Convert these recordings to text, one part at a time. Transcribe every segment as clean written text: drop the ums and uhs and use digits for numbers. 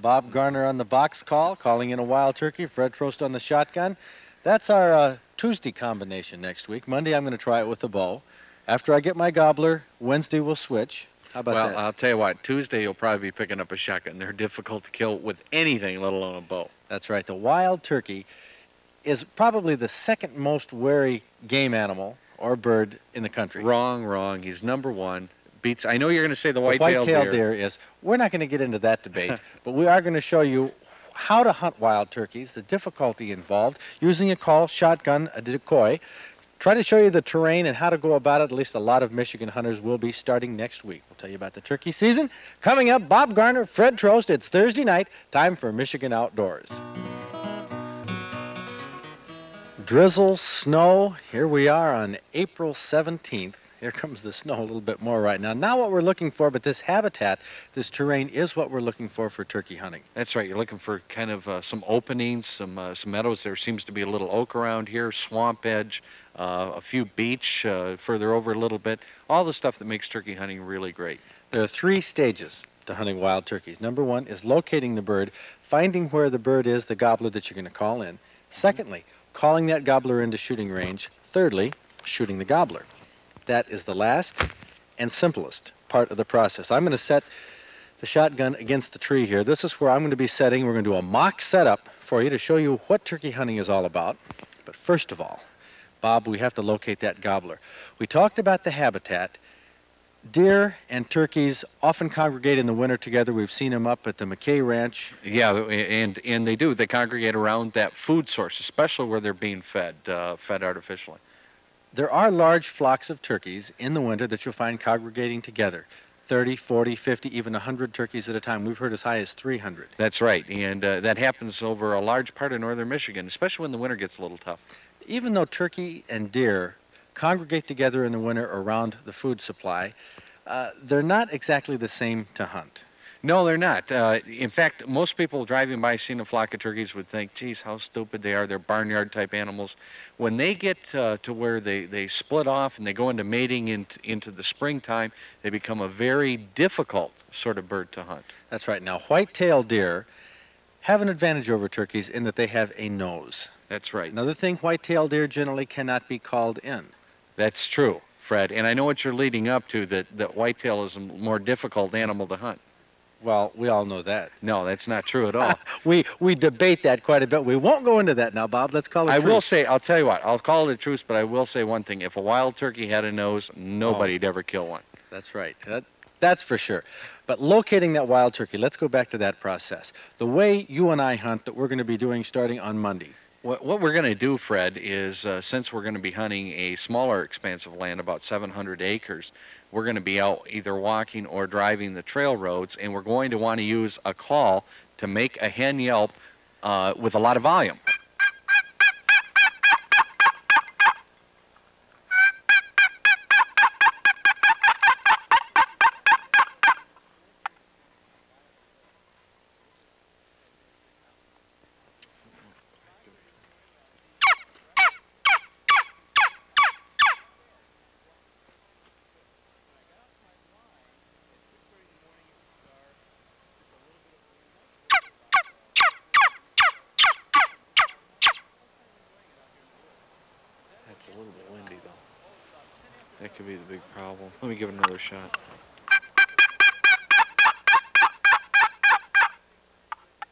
Bob Garner on the box call, calling in a wild turkey. Fred Trost on the shotgun. That's our Tuesday combination next week. Monday, I'm going to try it with the bow. After I get my gobbler, Wednesday we'll switch. How about that? Well, I'll tell you what, Tuesday you'll probably be picking up a shotgun. They're difficult to kill with anything, let alone a bow. That's right. The wild turkey is probably the second most wary game animal or bird in the country. Wrong. He's number one. I know you're going to say the white-tailed deer is. We're not going to get into that debate, but we are going to show you how to hunt wild turkeys, the difficulty involved, using a call, shotgun, a decoy. Try to show you the terrain and how to go about it. At least a lot of Michigan hunters will be starting next week. We'll tell you about the turkey season. Coming up, Bob Garner, Fred Trost. It's Thursday night. Time for Michigan Outdoors. Drizzle, snow. Here we are on April 17th. Here comes the snow a little bit more right now. Not what we're looking for, but this habitat, this terrain is what we're looking for turkey hunting. That's right. You're looking for kind of some openings, some meadows. There seems to be a little oak around here, swamp edge, a few beach further over a little bit. All the stuff that makes turkey hunting really great. There are 3 stages to hunting wild turkeys. Number 1 is locating the bird, finding where the bird is, the gobbler that you're going to call in. Secondly, calling that gobbler into shooting range. Thirdly, shooting the gobbler. That is the last and simplest part of the process. I'm going to set the shotgun against the tree here. This is where I'm going to be setting. We're going to do a mock setup for you to show you what turkey hunting is all about. But first of all, Bob, we have to locate that gobbler. We talked about the habitat. Deer and turkeys often congregate in the winter together. We've seen them up at the McKay Ranch. Yeah, and they do. They congregate around that food source, especially where they're being fed artificially. There are large flocks of turkeys in the winter that you'll find congregating together. 30, 40, 50, even 100 turkeys at a time. We've heard as high as 300. That's right, and that happens over a large part of northern Michigan, especially when the winter gets a little tough. Even though turkey and deer congregate together in the winter around the food supply, they're not exactly the same to hunt. No, they're not. In fact, most people driving by seeing a flock of turkeys would think, geez, how stupid they are. They're barnyard-type animals. When they get to where they split off and they go into mating into the springtime, they become a very difficult sort of bird to hunt. That's right. Now, white-tailed deer have an advantage over turkeys in that they have a nose. That's right. Another thing, white-tailed deer generally cannot be called in. That's true, Fred. And I know what you're leading up to, that whitetail is a more difficult animal to hunt. Well, we all know that. No, that's not true at all. we debate that quite a bit. We won't go into that now, Bob. Let's call it I truce. will say, I'll tell you what, I'll call it a truce, but I will say one thing. If a wild turkey had a nose, nobody'd ever kill one. That's right. That's for sure. But locating that wild turkey, let's go back to that process. The way you and I hunt that we're going to be doing starting on Monday. What we're going to do, Fred, is since we're going to be hunting a smaller expanse of land, about 700 acres, we're going to be out either walking or driving the trail roads, and we're going to want to use a call to make a hen yelp with a lot of volume. It's a little bit windy, though. That could be the big problem. Let me give it another shot.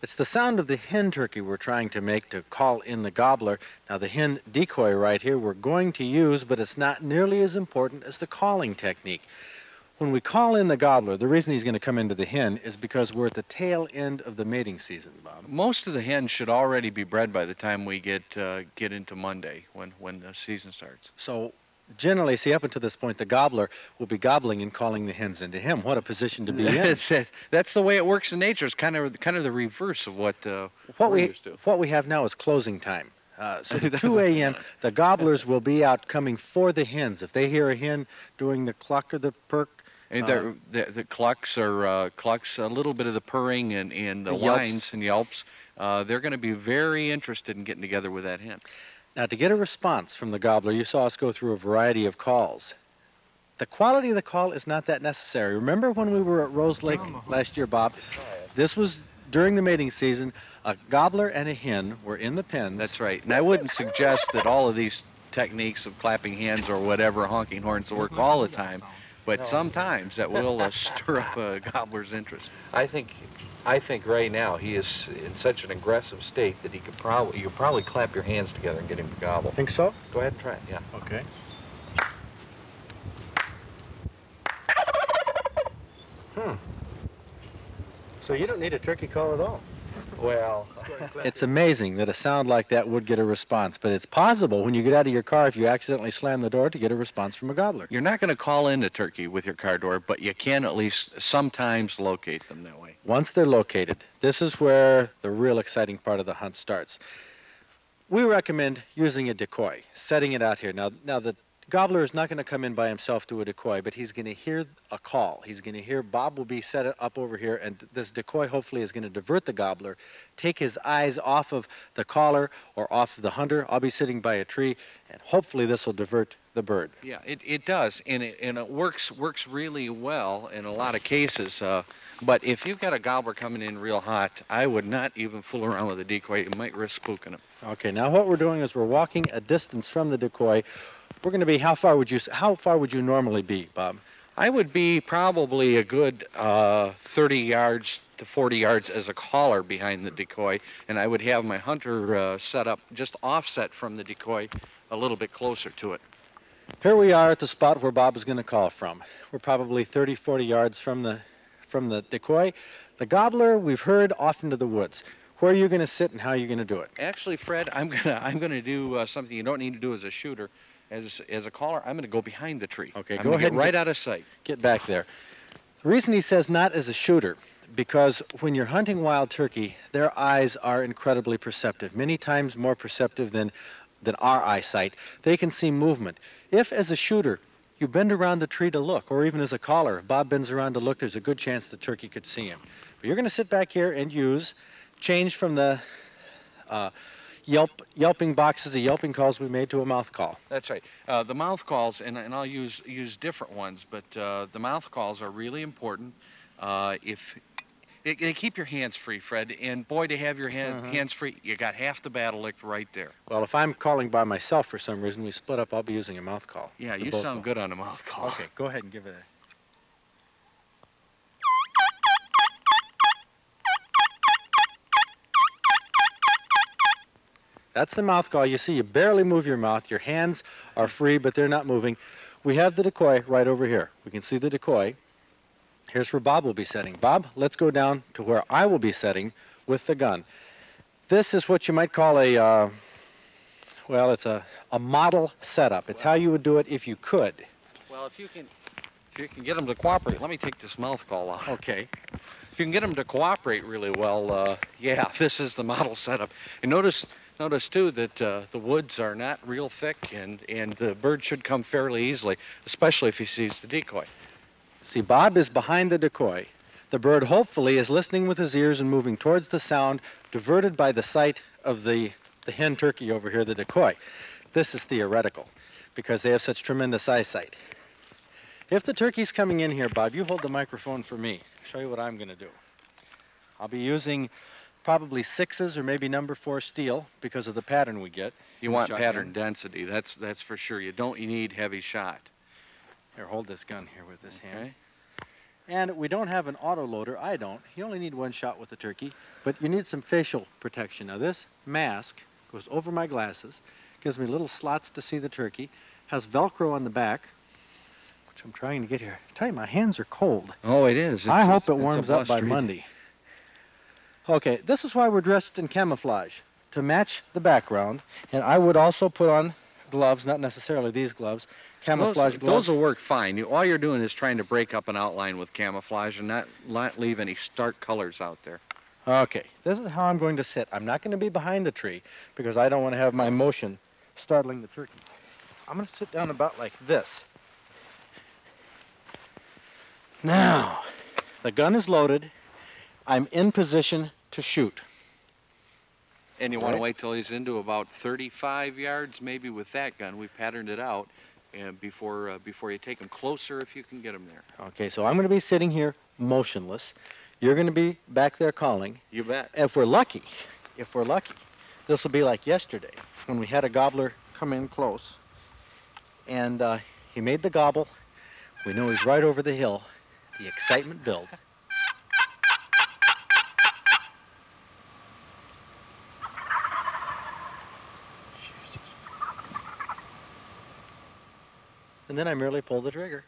It's the sound of the hen turkey we're trying to make to call in the gobbler. Now, the hen decoy right here we're going to use, but it's not nearly as important as the calling technique. When we call in the gobbler, the reason he's going to come into the hen is because we're at the tail end of the mating season, Bob. Most of the hens should already be bred by the time we get into Monday, when the season starts. So generally, see, up until this point, the gobbler will be gobbling and calling the hens into him. What a position to be in. That's the way it works in nature. It's kind of the reverse of what we're used to. What we have now is closing time. So at 2 a.m., the gobblers will be out coming for the hens. If they hear a hen doing the cluck or the perk, and the clucks or clucks, a little bit of the purring and the whines and yelps, they're going to be very interested in getting together with that hen. Now, to get a response from the gobbler, you saw us go through a variety of calls. The quality of the call is not that necessary. Remember when we were at Rose Lake last year, Bob? This was during the mating season, a gobbler and a hen were in the pens. That's right. And I wouldn't suggest that all of these techniques of clapping hands or whatever, honking horns, will work all the time. But sometimes that will stir up a gobbler's interest. I think right now he is in such an aggressive state that you could probably clap your hands together and get him to gobble. Think so? Go ahead and try it. Yeah. Okay. So you don't need a turkey call at all. Well, it's amazing that a sound like that would get a response, but it's possible when you get out of your car, if you accidentally slam the door, to get a response from a gobbler. You're not going to call in a turkey with your car door, but you can at least sometimes locate them that way. Once they're located, this is where the real exciting part of the hunt starts. We recommend using a decoy, setting it out here. Now the gobbler is not going to come in by himself to a decoy, but he's going to hear a call. He's going to hear Bob will be set up over here, and this decoy hopefully is going to divert the gobbler, take his eyes off of the caller or off of the hunter. I'll be sitting by a tree, and hopefully this will divert the bird. Yeah, it does, and it works really well in a lot of cases. But if you've got a gobbler coming in real hot, I would not even fool around with a decoy. You might risk spooking him. Okay, now what we're doing is we're walking a distance from the decoy. We're going to be, how far would you normally be, Bob? I would be probably a good 30 yards to 40 yards as a caller behind the decoy, and I would have my hunter set up just offset from the decoy a little bit closer to it. Here we are at the spot where Bob is going to call from. We're probably 30, 40 yards from the decoy. The gobbler, we've heard, off into the woods. Where are you going to sit and how are you going to do it? Actually, Fred, I'm gonna do something you don't need to do as a shooter. As a caller, I'm going to go behind the tree. Okay, I'm go ahead. Get right out of sight. Get back there. The reason he says not as a shooter, because when you're hunting wild turkey, their eyes are incredibly perceptive, many times more perceptive than our eyesight. They can see movement. If, as a shooter, you bend around the tree to look, or even as a caller, if Bob bends around to look, there's a good chance the turkey could see him. But you're going to sit back here and change from the yelping boxes, the yelping calls we made, to a mouth call. That's right. The mouth calls, and I'll use different ones, but the mouth calls are really important. If they keep your hands free, Fred, and boy, to have your hands free, you got half the battle licked right there. Well, if I'm calling by myself for some reason, we split up, I'll be using a mouth call. Yeah, you sound good on a mouth call. Okay, go ahead and give it a... That's the mouth call. You see, you barely move your mouth. Your hands are free, but they're not moving. We have the decoy right over here. We can see the decoy. Here's where Bob will be setting. Bob, let's go down to where I will be setting with the gun. This is what you might call a, well, it's a model setup. It's how you would do it if you could. Well, if you can get them to cooperate, let me take this mouth call off. Okay. If you can get them to cooperate really well, yeah, this is the model setup. And notice too that the woods are not real thick, and the bird should come fairly easily, especially if he sees the decoy. See, Bob is behind the decoy. The bird hopefully is listening with his ears and moving towards the sound, diverted by the sight of the hen turkey over here, the decoy. This is theoretical because they have such tremendous eyesight. If the turkey's coming in here, Bob, you hold the microphone for me. I'll show you what I'm going to do. I'll be using probably 6s or maybe number 4 steel because of the pattern we get. You want pattern density, that's for sure. You need heavy shot. Here, hold this gun here with this hand. And we don't have an auto loader. I don't. You only need one shot with the turkey, but you need some facial protection. Now this mask goes over my glasses, gives me little slots to see the turkey, has Velcro on the back, which I'm trying to get here. I tell you, my hands are cold. Oh, it is. I hope it warms up by Monday. Okay, this is why we're dressed in camouflage, to match the background. And I would also put on gloves, not necessarily these gloves, camouflage gloves. Those will work fine. All you're doing is trying to break up an outline with camouflage and not leave any stark colors out there. Okay, this is how I'm going to sit. I'm not going to be behind the tree because I don't want to have my motion startling the turkey. I'm going to sit down about like this. Now, the gun is loaded. I'm in position to shoot. And you want to wait till he's into about 35 yards, maybe with that gun. We patterned it out, and before you take him closer, if you can get him there. Okay, so I'm going to be sitting here motionless. you're going to be back there calling. You bet. If we're lucky, this will be like yesterday when we had a gobbler come in close. And he made the gobble. We know he's right over the hill. The excitement builds. And then I merely pulled the trigger.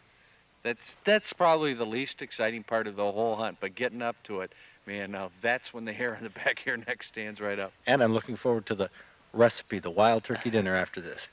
That's probably the least exciting part of the whole hunt, but getting up to it, man, now that's when the hair on the back of your neck stands right up. And I'm looking forward to the recipe, the wild turkey dinner after this.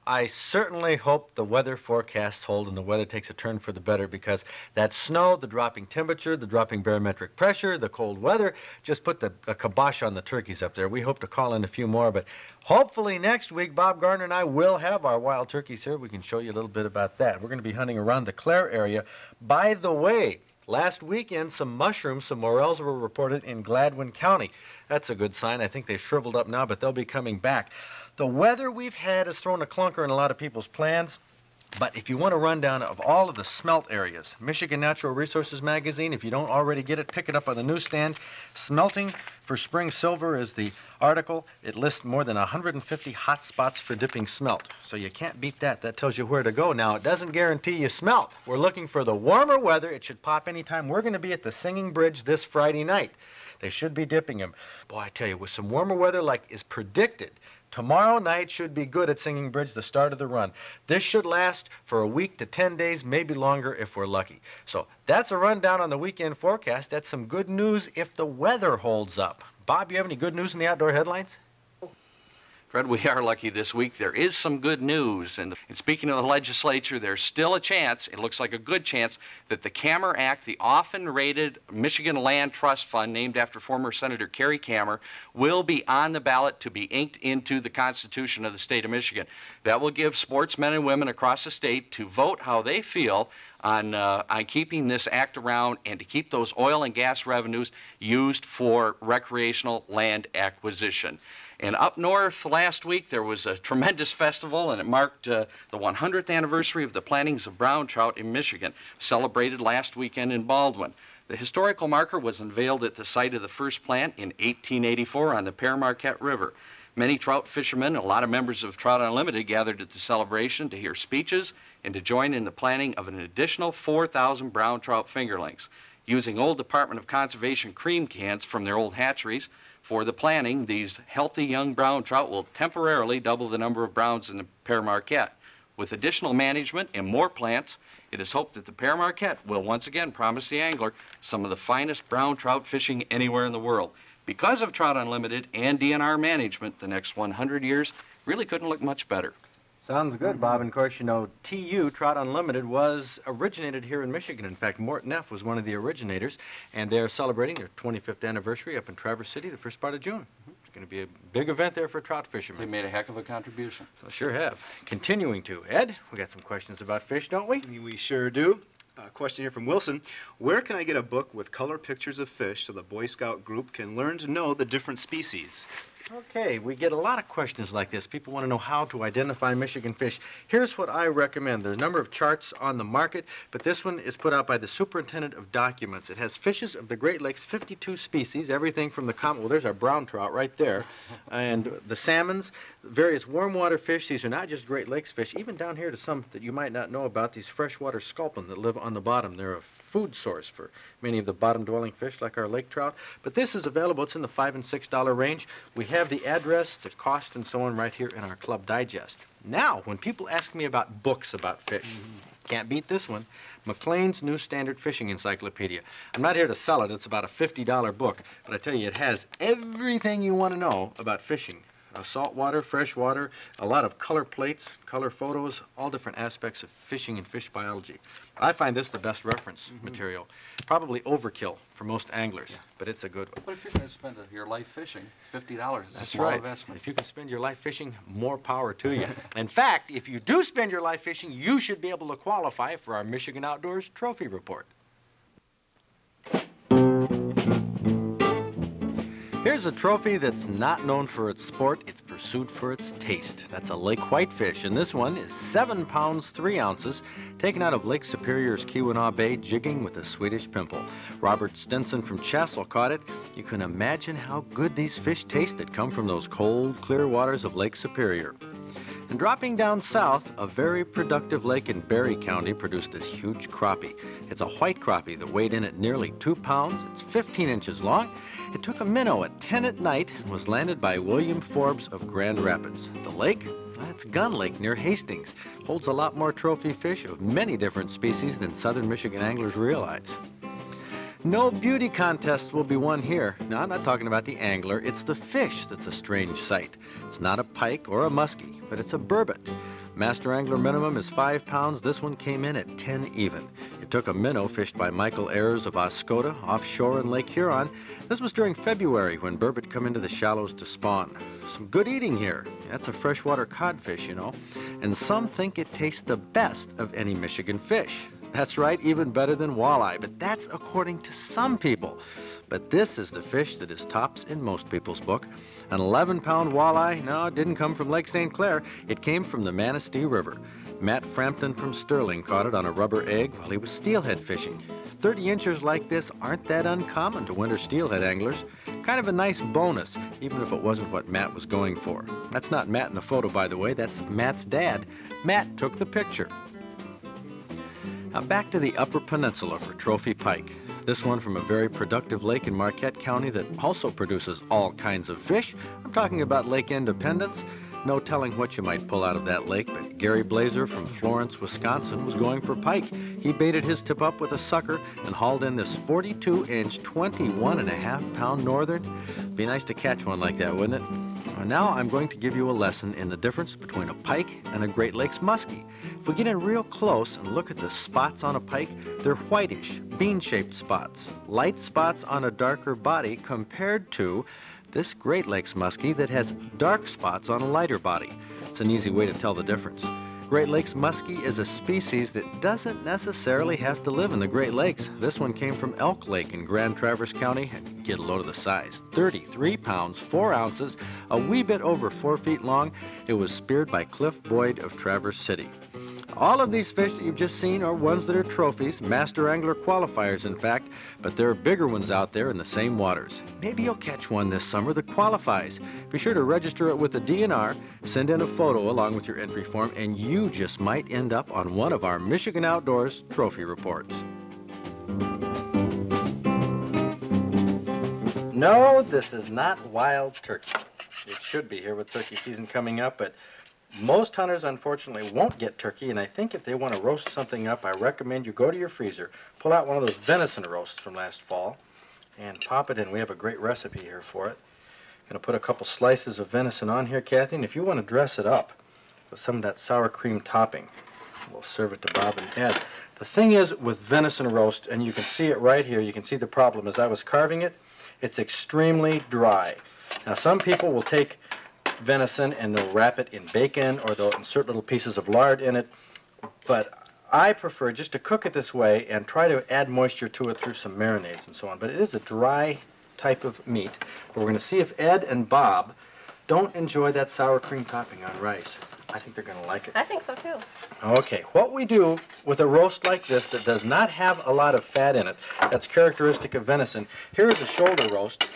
I certainly hope the weather forecasts hold and the weather takes a turn for the better, because that snow, the dropping temperature, the dropping barometric pressure, the cold weather just put a kibosh on the turkeys up there. We hope to call in a few more, but hopefully next week Bob Garner and I will have our wild turkeys here. We can show you a little bit about that. We're going to be hunting around the Clare area. By the way, last weekend, some mushrooms, some morels were reported in Gladwin County. That's a good sign. I think they've shriveled up now, but they'll be coming back. The weather we've had has thrown a clunker in a lot of people's plans. But if you want a rundown of all of the smelt areas, Michigan Natural Resources magazine, if you don't already get it, pick it up on the newsstand. Smelting for Spring Silver is the article. It lists more than 150 hot spots for dipping smelt. So you can't beat that. That tells you where to go. Now, it doesn't guarantee you smelt. We're looking for the warmer weather. It should pop anytime. We're going to be at the Singing Bridge this Friday night. They should be dipping them. Boy, I tell you, with some warmer weather like is predicted, tomorrow night should be good at Singing Bridge, the start of the run. This should last for a week to 10 days, maybe longer if we're lucky. So that's a rundown on the weekend forecast. That's some good news if the weather holds up. Bob, you have any good news in the outdoor headlines? Fred, we are lucky this week. There is some good news. And speaking of the legislature, there's still a chance, it looks like a good chance, that the Kammer Act, the often rated Michigan Land Trust Fund, named after former Senator Kerry Kammer, will be on the ballot to be inked into the Constitution of the state of Michigan. That will give sportsmen and women across the state to vote how they feel on keeping this act around and to keep those oil and gas revenues used for recreational land acquisition. And up north last week, there was a tremendous festival, and it marked the 100th anniversary of the plantings of brown trout in Michigan, celebrated last weekend in Baldwin. The historical marker was unveiled at the site of the first plant in 1884 on the Pere Marquette River. Many trout fishermen and a lot of members of Trout Unlimited gathered at the celebration to hear speeches and to join in the planting of an additional 4,000 brown trout fingerlings. Using old Department of Conservation cream cans from their old hatcheries, for the planting, these healthy young brown trout will temporarily double the number of browns in the Pere Marquette. With additional management and more plants, it is hoped that the Pere Marquette will once again promise the angler some of the finest brown trout fishing anywhere in the world. Because of Trout Unlimited and DNR management, the next 100 years really couldn't look much better. Sounds good, Bob. And of course, you know, TU, Trout Unlimited, was originated here in Michigan. In fact, Morton F. was one of the originators, and they're celebrating their 25th anniversary up in Traverse City the first part of June. It's going to be a big event there for trout fishermen. They made a heck of a contribution. So sure have. Continuing to. Ed, we got some questions about fish, don't we? We sure do. A question here from Wilson. Where can I get a book with color pictures of fish so the Boy Scout group can learn to know the different species? Okay, we get a lot of questions like this. People want to know how to identify Michigan fish. Here's what I recommend. There's a number of charts on the market, but this one is put out by the Superintendent of Documents. It has fishes of the Great Lakes, 52 species, everything from the common, well, there's our brown trout right there, and the salmons, various warm water fish. These are not just Great Lakes fish, even down here to some that you might not know about, these freshwater sculpin that live on the bottom. They're a food source for many of the bottom-dwelling fish like our lake trout. But this is available. It's in the $5 and $6 range. We have the address, the cost, and so on right here in our Club Digest. Now, when people ask me about books about fish, can't beat this one, Maclean's New Standard Fishing Encyclopedia. I'm not here to sell it. It's about a $50 book. But I tell you, it has everything you want to know about fishing. Saltwater, freshwater, a lot of color plates, color photos, all different aspects of fishing and fish biology. I find this the best reference material. Probably overkill for most anglers, but it's a good one. But if you're going to spend your life fishing, $50 is a small investment. If you can spend your life fishing, more power to you. In fact, if you do spend your life fishing, you should be able to qualify for our Michigan Outdoors Trophy Report. Here's Here's a trophy that's not known for its sport, it's pursued for its taste. That's a Lake Whitefish, and this one is 7 pounds 3 ounces, taken out of Lake Superior's Keweenaw Bay, jigging with a Swedish pimple. Robert Stinson from Chassel caught it. You can imagine how good these fish taste that come from those cold, clear waters of Lake Superior. And dropping down south, a very productive lake in Berry County produced this huge crappie. It's a white crappie that weighed in at nearly 2 pounds. It's 15 inches long. It took a minnow at 10 at night and was landed by William Forbes of Grand Rapids. The lake? That's Gun Lake near Hastings. Holds a lot more trophy fish of many different species than southern Michigan anglers realize. No beauty contests will be won here. Now, I'm not talking about the angler. It's the fish that's a strange sight. It's not a pike or a muskie, but it's a burbot. Master angler minimum is 5 pounds. This one came in at 10 even. It took a minnow fished by Michael Ayers of Oscoda offshore in Lake Huron. This was during February when burbot come into the shallows to spawn. Some good eating here. That's a freshwater codfish, you know. And some think it tastes the best of any Michigan fish. That's right, even better than walleye, but that's according to some people. But this is the fish that is tops in most people's book. An 11-pound walleye, no, it didn't come from Lake St. Clair. It came from the Manistee River. Matt Frampton from Sterling caught it on a rubber egg while he was steelhead fishing. 30 inchers like this aren't that uncommon to winter steelhead anglers. Kind of a nice bonus, even if it wasn't what Matt was going for. That's not Matt in the photo, by the way. That's Matt's dad. Matt took the picture. Now back to the Upper Peninsula for trophy pike. This one from a very productive lake in Marquette County that also produces all kinds of fish. I'm talking about Lake Independence. No telling what you might pull out of that lake, but Gary Blazer from Florence, Wisconsin was going for pike. He baited his tip up with a sucker and hauled in this 42-inch, 21.5-pound northern. Be nice to catch one like that, wouldn't it? Now I'm going to give you a lesson in the difference between a pike and a Great Lakes muskie. If we get in real close and look at the spots on a pike, they're whitish, bean-shaped spots, light spots on a darker body compared to this Great Lakes muskie that has dark spots on a lighter body. It's an easy way to tell the difference. Great Lakes muskie is a species that doesn't necessarily have to live in the Great Lakes. This one came from Elk Lake in Grand Traverse County. Get a load of the size. 33 pounds, 4 ounces, a wee bit over 4 feet long. It was speared by Cliff Boyd of Traverse City. All of these fish that you've just seen are ones that are trophies, master angler qualifiers in fact, but there are bigger ones out there in the same waters. Maybe you'll catch one this summer that qualifies. Be sure to register it with the DNR, send in a photo along with your entry form, and you just might end up on one of our Michigan Outdoors trophy reports. No, this is not wild turkey. It should be here with turkey season coming up, but most hunters, unfortunately, won't get turkey, and I think if they want to roast something up, I recommend you go to your freezer, pull out one of those venison roasts from last fall, and pop it in. We have a great recipe here for it. I'm going to put a couple slices of venison on here, Kathy, and if you want to dress it up with some of that sour cream topping, we'll serve it to Bob and Ed. The thing is with venison roast, and you can see it right here, you can see the problem. As I was carving it, it's extremely dry. Now, some people will take venison and they'll wrap it in bacon or they'll insert little pieces of lard in it, but I prefer just to cook it this way and try to add moisture to it through some marinades and so on. But it is a dry type of meat. But we're going to see if Ed and Bob don't enjoy that sour cream topping on rice. I think they're going to like it. I think so too. Okay, what we do with a roast like this that does not have a lot of fat in it, that's characteristic of venison. Here is a shoulder roast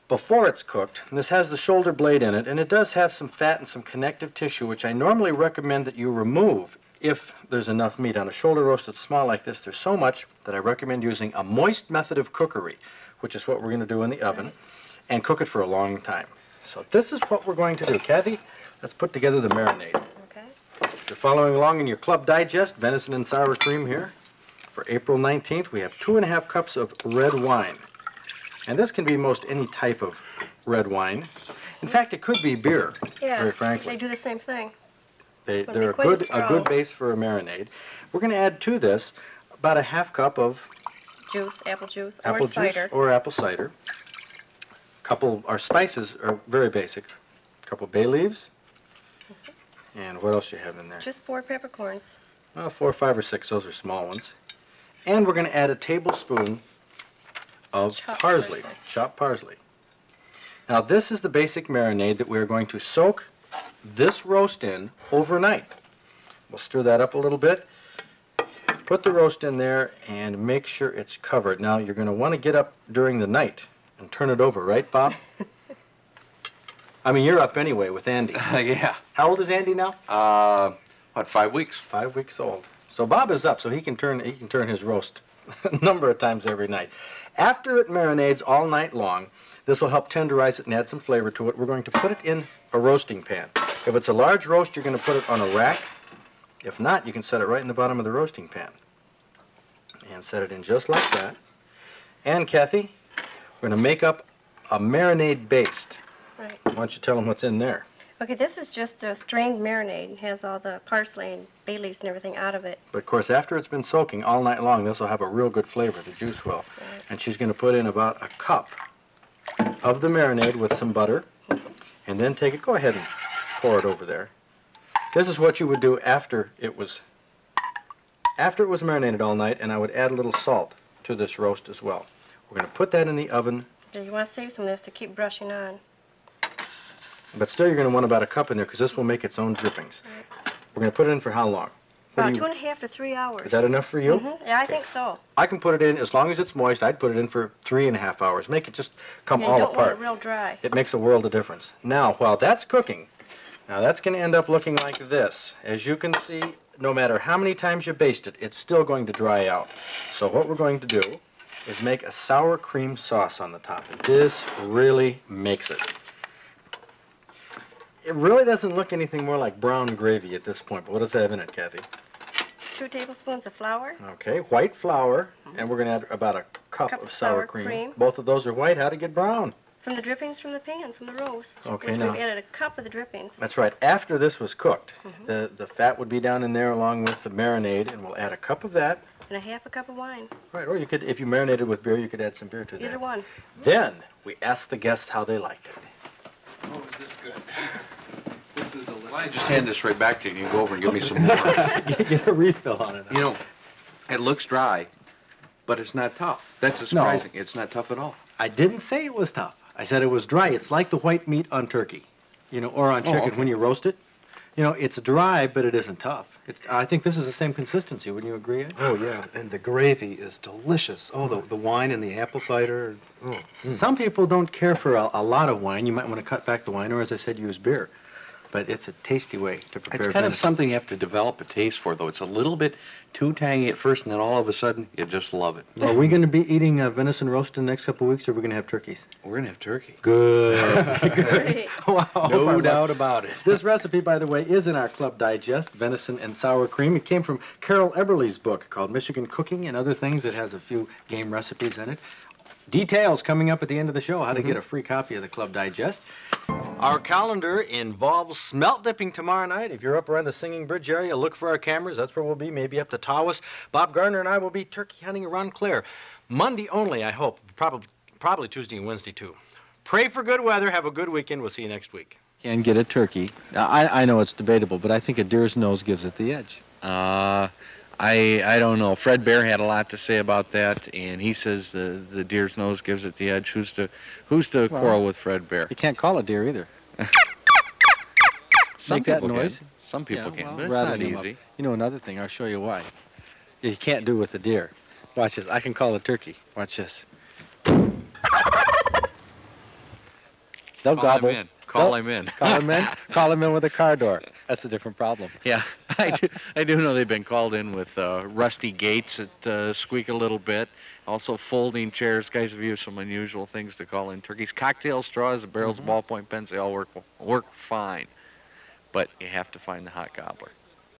before it's cooked, and this has the shoulder blade in it, and it does have some fat and some connective tissue, which I normally recommend that you remove if there's enough meat. On a shoulder roast that's small like this, there's so much that I recommend using a moist method of cookery, which is what we're going to do in the oven, and cook it for a long time. So this is what we're going to do. Kathy, let's put together the marinade. Okay. If you're following along in your Club Digest, venison and sour cream here. For April 19th, we have 2½ cups of red wine. And this can be most any type of red wine. In fact, it could be beer, very frankly. They do the same thing. They're a good base for a marinade. We're going to add to this about ½ cup of juice, apple juice, apple or cider. Or apple cider. Our spices are very basic. A couple bay leaves. And what else you have in there? Just 4 peppercorns. Well, 4, 5, or 6. Those are small ones. And we're going to add a tablespoon of chopped parsley. Now this is the basic marinade that we're going to soak this roast in overnight. We'll stir that up a little bit, put the roast in there, and make sure it's covered. Now you're going to want to get up during the night and turn it over, right, Bob? I mean, you're up anyway with Andy. Yeah. How old is Andy now? What, 5 weeks? 5 weeks old. So Bob is up, so he can turn his roast a number of times every night. After it marinades all night long, this will help tenderize it and add some flavor to it. We're going to put it in a roasting pan. If it's a large roast, you're going to put it on a rack. If not, you can set it right in the bottom of the roasting pan. And set it in just like that. And Kathy, we're going to make up a marinade baste. Right. Why don't you tell them what's in there? Okay, this is just a strained marinade. It has all the parsley and bay leaves and everything out of it. But of course, after it's been soaking all night long, this will have a real good flavor. The juice will. Right. And she's going to put in about a cup of the marinade with some butter. And then take it, go ahead and pour it over there. This is what you would do after it was marinated all night, and I would add a little salt to this roast as well. We're going to put that in the oven. Yeah, you want to save some of this to keep brushing on. But still, you're going to want about a cup in there because this will make its own drippings. Right. We're going to put it in for how long? What About do you- 2.5 to 3 hours. Is that enough for you? Yeah, I think so. I can put it in, as long as it's moist, I'd put it in for 3.5 hours. Make it just come Yeah, all you don't apart. want it real dry. It makes a world of difference. Now, while that's cooking, now that's going to end up looking like this. As you can see, no matter how many times you baste it, it's still going to dry out. So what we're going to do is make a sour cream sauce on the top. And this really makes it. It really doesn't look anything more like brown gravy at this point, but what does that have in it, Kathy? 2 tablespoons of flour. Okay, white flour, and we're going to add about a cup of sour cream. Both of those are white. How'd it get brown? From the drippings from the pan, from the roast. Okay, which now- we've added a cup of the drippings. That's right. After this was cooked, the fat would be down in there along with the marinade, and we'll add a cup of that. And a half a cup of wine. Right, or you could, if you marinated with beer, you could add some beer to that. Either one. Then we asked the guests how they liked it. Oh, is this good? This is delicious. Why don't I just hand this right back to you and you can go over and give me some more. Get a refill on it. You know, it looks dry, but it's not tough. That's surprising. It's not tough at all. I didn't say it was tough. I said it was dry. It's like the white meat on turkey, or on chicken okay. when you roast it. It's dry, but it isn't tough. I think this is the same consistency. Wouldn't you agree, Ed? Oh, yeah, and the gravy is delicious. Oh, the wine and the apple cider. Oh. Some people don't care for a lot of wine. You might want to cut back the wine, or as I said, use beer. But it's a tasty way to prepare It's kind of venison. something you have to develop a taste for, though. It's a little bit too tangy at first, and then all of a sudden, you just love it. Are we going to be eating venison roast in the next couple of weeks, or are we going to have turkeys? We're going to have turkey. Good. Great. Wow. No doubt about it. This recipe, by the way, is in our Club Digest, Venison and Sour Cream. It came from Carol Eberle's book called Michigan Cooking and Other Things. It has a few game recipes in it. Details coming up at the end of the show, how to get a free copy of the Club Digest. Our calendar involves smelt dipping tomorrow night. If you're up around the Singing Bridge area, look for our cameras. That's where we'll be, maybe up to Tawas. Bob Gardner and I will be turkey hunting around Clare. Monday only, I hope. Probably Tuesday and Wednesday, too. Pray for good weather. Have a good weekend. We'll see you next week. Can get a turkey. I know it's debatable, but I think a deer's nose gives it the edge. I don't know. Fred Bear had a lot to say about that, and he says the deer's nose gives it the edge. Who's to quarrel with Fred Bear? You can't call a deer either. Some Make that people noise? can. Some people can, well, but it's rattle not them up. easy. Another thing, I'll show you why. You can't do with a deer. Watch this. I can call a turkey. Watch this. They'll gobble. Him in. Call him in. Call him in. Call him in with a car door. That's a different problem. Yeah, I do know they've been called in with rusty gates that squeak a little bit. Also folding chairs. Guys have used some unusual things to call in turkeys. Cocktail straws, the barrels, ballpoint pens, they all work fine. But you have to find the hot gobbler.